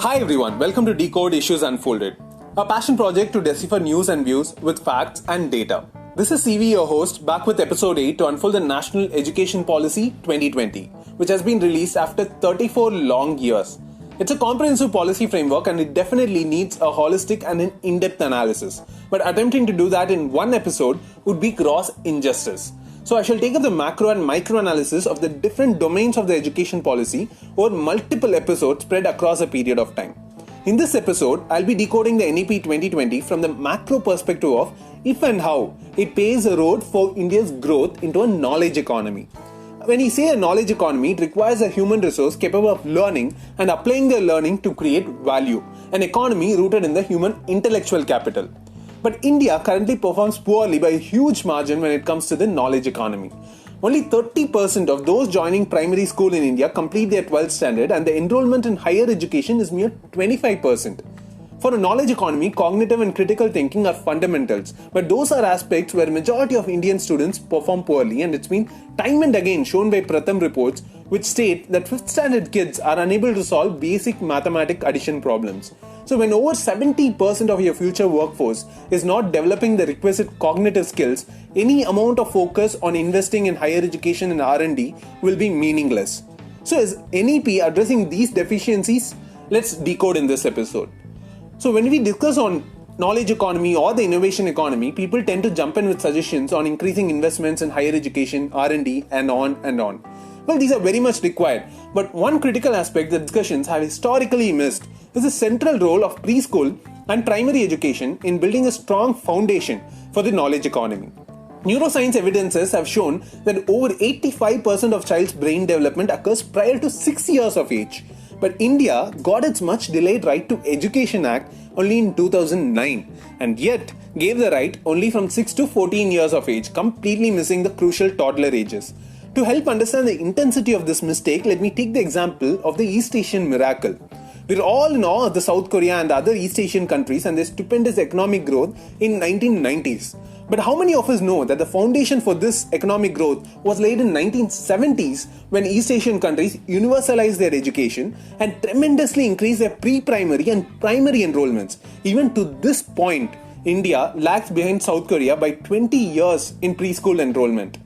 Hi everyone, welcome to Decode Issues Unfolded, a passion project to decipher news and views with facts and data. This is CV, your host, back with episode 8 to unfold the National Education Policy 2020, which has been released after 34 long years. It's a comprehensive policy framework and it definitely needs a holistic and an in-depth analysis. But attempting to do that in one episode would be gross injustice. So I shall take up the macro and micro analysis of the different domains of the education policy over multiple episodes spread across a period of time. In this episode, I'll be decoding the NEP 2020 from the macro perspective of if and how it paves a road for India's growth into a knowledge economy. When we say a knowledge economy, it requires a human resource capable of learning and applying their learning to create value, an economy rooted in the human intellectual capital. But India currently performs poorly by a huge margin when it comes to the knowledge economy. Only 30% of those joining primary school in India complete their 12th standard and the enrollment in higher education is mere 25%. For a knowledge economy, cognitive and critical thinking are fundamentals, but those are aspects where majority of Indian students perform poorly, and it's been time and again shown by Pratham reports which state that 5th standard kids are unable to solve basic mathematic addition problems. So when over 70% of your future workforce is not developing the requisite cognitive skills, any amount of focus on investing in higher education and R&D will be meaningless. So is NEP addressing these deficiencies? Let's decode in this episode. So when we discuss on knowledge economy or the innovation economy, people tend to jump in with suggestions on increasing investments in higher education, R&D, and on and on. Well, these are very much required, but one critical aspect the discussions have historically missed is the central role of preschool and primary education in building a strong foundation for the knowledge economy. Neuroscience evidences have shown that over 85% of child's brain development occurs prior to 6 years of age. But India got its much delayed Right to Education Act only in 2009 and yet gave the right only from 6 to 14 years of age, completely missing the crucial toddler ages. To help understand the intensity of this mistake, let me take the example of the East Asian miracle. We're all in awe of the South Korea and other East Asian countries and their stupendous economic growth in 1990s. But how many of us know that the foundation for this economic growth was laid in 1970s when East Asian countries universalized their education and tremendously increased their pre-primary and primary enrollments. Even to this point, India lags behind South Korea by 20 years in preschool enrollment.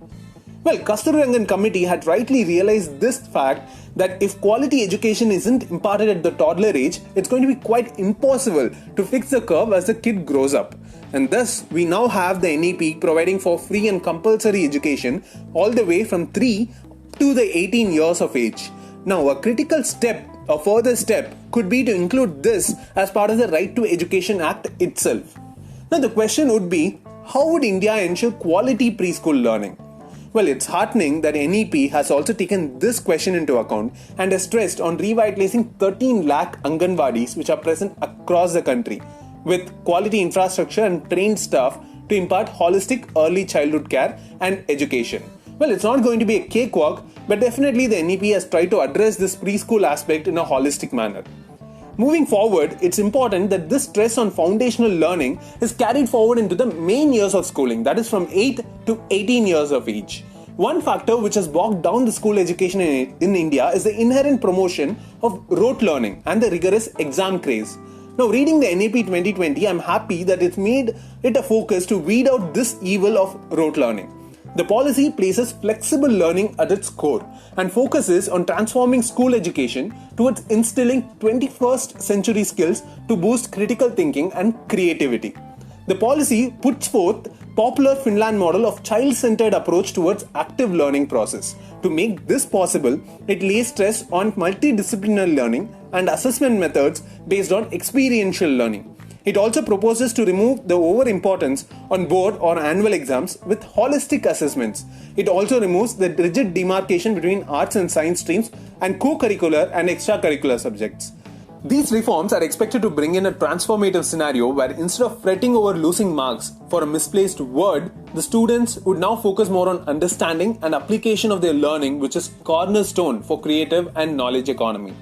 Well, Kasturirangan committee had rightly realized this fact that if quality education isn't imparted at the toddler age, it's going to be quite impossible to fix the curve as the kid grows up. And thus, we now have the NEP providing for free and compulsory education all the way from 3 to the 18 years of age. Now, a critical step, a further step, could be to include this as part of the Right to Education Act itself. Now, the question would be, how would India ensure quality preschool learning? Well, it's heartening that NEP has also taken this question into account and has stressed on revitalizing 13 lakh Anganwadis which are present across the country with quality infrastructure and trained staff to impart holistic early childhood care and education. Well, it's not going to be a cakewalk, but definitely the NEP has tried to address this preschool aspect in a holistic manner. Moving forward, it's important that this stress on foundational learning is carried forward into the main years of schooling, that is from 8 to 18 years of age. One factor which has bogged down the school education in India is the inherent promotion of rote learning and the rigorous exam craze. Now, reading the NEP 2020, I'm happy that it's made it a focus to weed out this evil of rote learning. The policy places flexible learning at its core and focuses on transforming school education towards instilling 21st century skills to boost critical thinking and creativity. The policy puts forth popular Finland model of child-centered approach towards active learning process. To make this possible, it lays stress on multidisciplinary learning and assessment methods based on experiential learning. It also proposes to remove the overimportance on board or annual exams with holistic assessments. It also removes the rigid demarcation between arts and science streams and co-curricular and extracurricular subjects. These reforms are expected to bring in a transformative scenario where instead of fretting over losing marks for a misplaced word, the students would now focus more on understanding and application of their learning, which is cornerstone for creative and knowledge economy.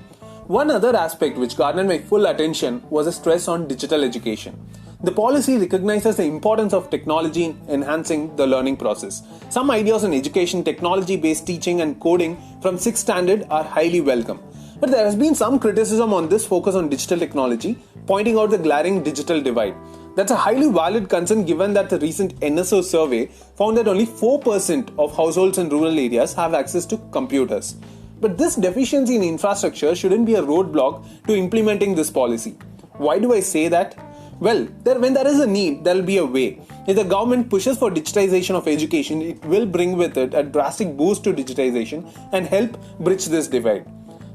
One other aspect which garnered my full attention was a stress on digital education. The policy recognizes the importance of technology in enhancing the learning process. Some ideas on education, technology-based teaching and coding from 6th standard are highly welcome. But there has been some criticism on this focus on digital technology, pointing out the glaring digital divide. That's a highly valid concern given that the recent NSO survey found that only 4% of households in rural areas have access to computers. But this deficiency in infrastructure shouldn't be a roadblock to implementing this policy. Why do I say that? Well, when there is a need, there will be a way. If the government pushes for digitization of education, it will bring with it a drastic boost to digitization and help bridge this divide.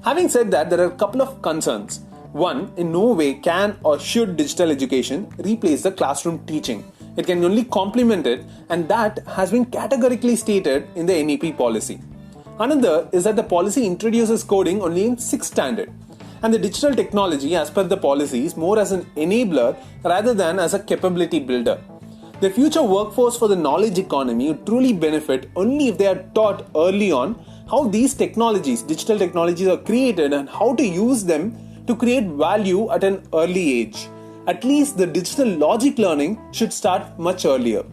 Having said that, there are a couple of concerns. One, in no way can or should digital education replace the classroom teaching. It can only complement it, and that has been categorically stated in the NEP policy. Another is that the policy introduces coding only in 6th standard, and the digital technology, as per the policy, is more as an enabler rather than as a capability builder. The future workforce for the knowledge economy would truly benefit only if they are taught early on how these technologies, digital technologies, are created and how to use them to create value at an early age. At least the digital logic learning should start much earlier.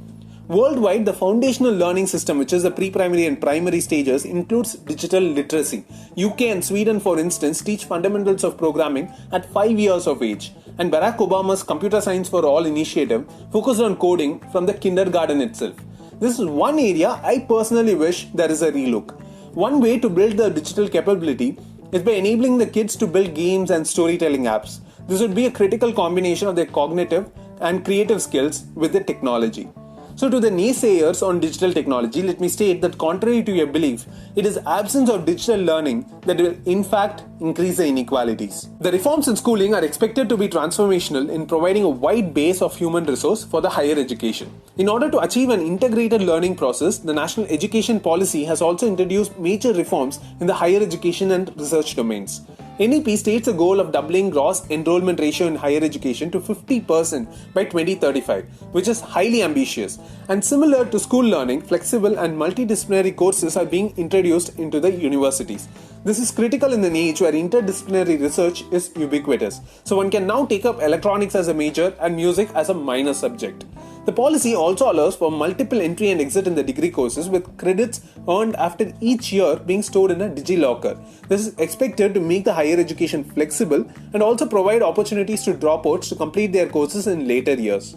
Worldwide, the foundational learning system, which is the pre-primary and primary stages, includes digital literacy. UK and Sweden, for instance, teach fundamentals of programming at 5 years of age. And Barack Obama's Computer Science for All initiative focused on coding from the kindergarten itself. This is one area I personally wish there is a relook. One way to build the digital capability is by enabling the kids to build games and storytelling apps. This would be a critical combination of their cognitive and creative skills with the technology. So to the naysayers on digital technology, let me state that contrary to your belief, it is absence of digital learning that will in fact increase the inequalities. The reforms in schooling are expected to be transformational in providing a wide base of human resource for the higher education. In order to achieve an integrated learning process, the National Education Policy has also introduced major reforms in the higher education and research domains. NEP states a goal of doubling gross enrollment ratio in higher education to 50% by 2035, which is highly ambitious. And similar to school learning, flexible and multidisciplinary courses are being introduced into the universities. This is critical in an age where interdisciplinary research is ubiquitous. So one can now take up electronics as a major and music as a minor subject. The policy also allows for multiple entry and exit in the degree courses, with credits earned after each year being stored in a DigiLocker. This is expected to make the higher education flexible and also provide opportunities to dropouts to complete their courses in later years.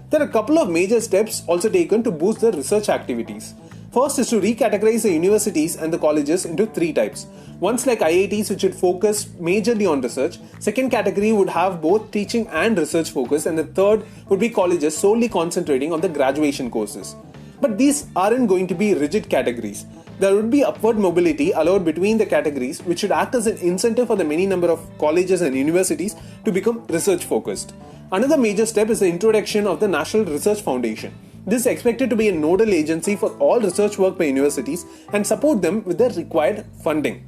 There are a couple of major steps also taken to boost the research activities. First is to recategorize the universities and the colleges into 3 types. One's like IITs, which would focus majorly on research. Second category would have both teaching and research focus, and the third would be colleges solely concentrating on the graduation courses. But these aren't going to be rigid categories. There would be upward mobility allowed between the categories, which should act as an incentive for the many number of colleges and universities to become research focused. Another major step is the introduction of the National Research Foundation. This is expected to be a nodal agency for all research work by universities and support them with the required funding.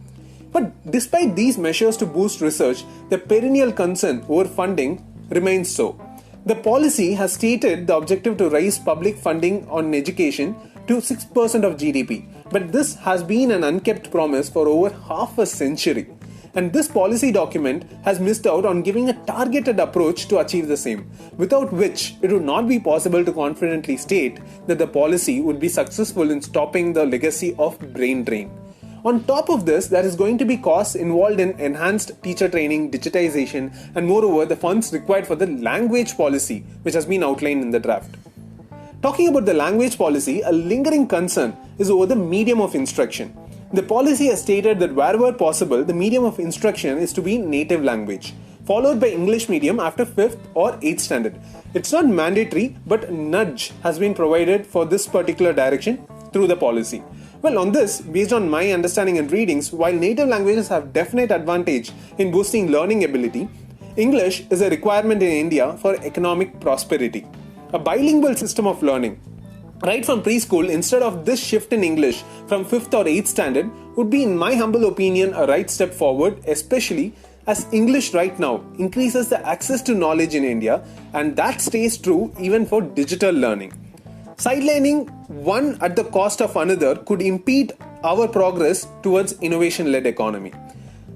But despite these measures to boost research, the perennial concern over funding remains so. The policy has stated the objective to raise public funding on education to 6% of GDP, but this has been an unkept promise for over half a century. And this policy document has missed out on giving a targeted approach to achieve the same, without which it would not be possible to confidently state that the policy would be successful in stopping the legacy of brain drain. On top of this, there is going to be costs involved in enhanced teacher training, digitization, and moreover the funds required for the language policy, which has been outlined in the draft. Talking about the language policy, a lingering concern is over the medium of instruction. The policy has stated that wherever possible, the medium of instruction is to be native language, followed by English medium after 5th or 8th standard. It's not mandatory, but a nudge has been provided for this particular direction through the policy. Well, on this, based on my understanding and readings, while native languages have definite advantage in boosting learning ability, English is a requirement in India for economic prosperity. A bilingual system of learning, right from preschool, instead of this shift in English from 5th or 8th standard, would be, in my humble opinion, a right step forward, especially as English right now increases the access to knowledge in India, and that stays true even for digital learning. Sidelining one at the cost of another could impede our progress towards innovation-led economy.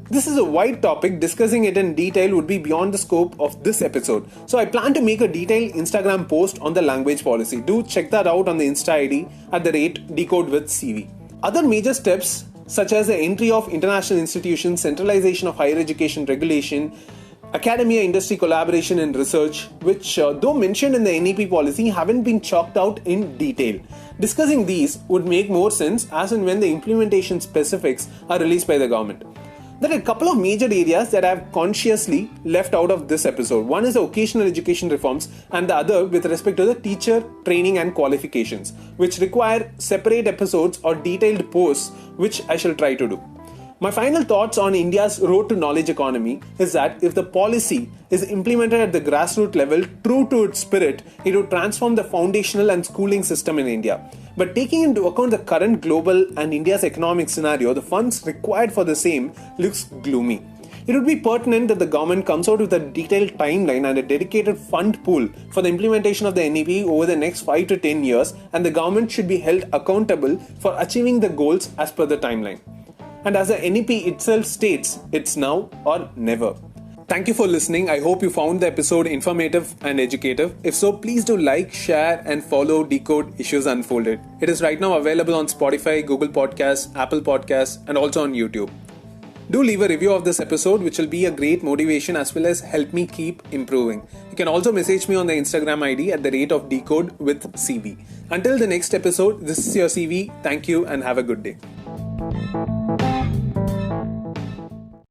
This is a wide topic. Discussing it in detail would be beyond the scope of this episode. So I plan to make a detailed Instagram post on the language policy. Do check that out on the Insta ID @decodewithcv. Other major steps such as the entry of international institutions, centralization of higher education regulation, academia industry collaboration and research, which, though mentioned in the NEP policy, haven't been chalked out in detail. Discussing these would make more sense as and when the implementation specifics are released by the government. There are a couple of major areas that I have consciously left out of this episode. One is the vocational education reforms, and the other with respect to the teacher training and qualifications, which require separate episodes or detailed posts, which I shall try to do. My final thoughts on India's road to knowledge economy is that if the policy is implemented at the grassroots level, true to its spirit, it would transform the foundational and schooling system in India. But taking into account the current global and India's economic scenario, the funds required for the same looks gloomy. It would be pertinent that the government comes out with a detailed timeline and a dedicated fund pool for the implementation of the NEP over the next 5 to 10 years, and the government should be held accountable for achieving the goals as per the timeline. And as the NEP itself states, it's now or never. Thank you for listening. I hope you found the episode informative and educative. If so, please do like, share, and follow Decode Issues Unfolded. It is right now available on Spotify, Google Podcasts, Apple Podcasts, and also on YouTube. Do leave a review of this episode, which will be a great motivation as well as help me keep improving. You can also message me on the Instagram ID at @decode with CV. Until the next episode, this is your CV. Thank you and have a good day.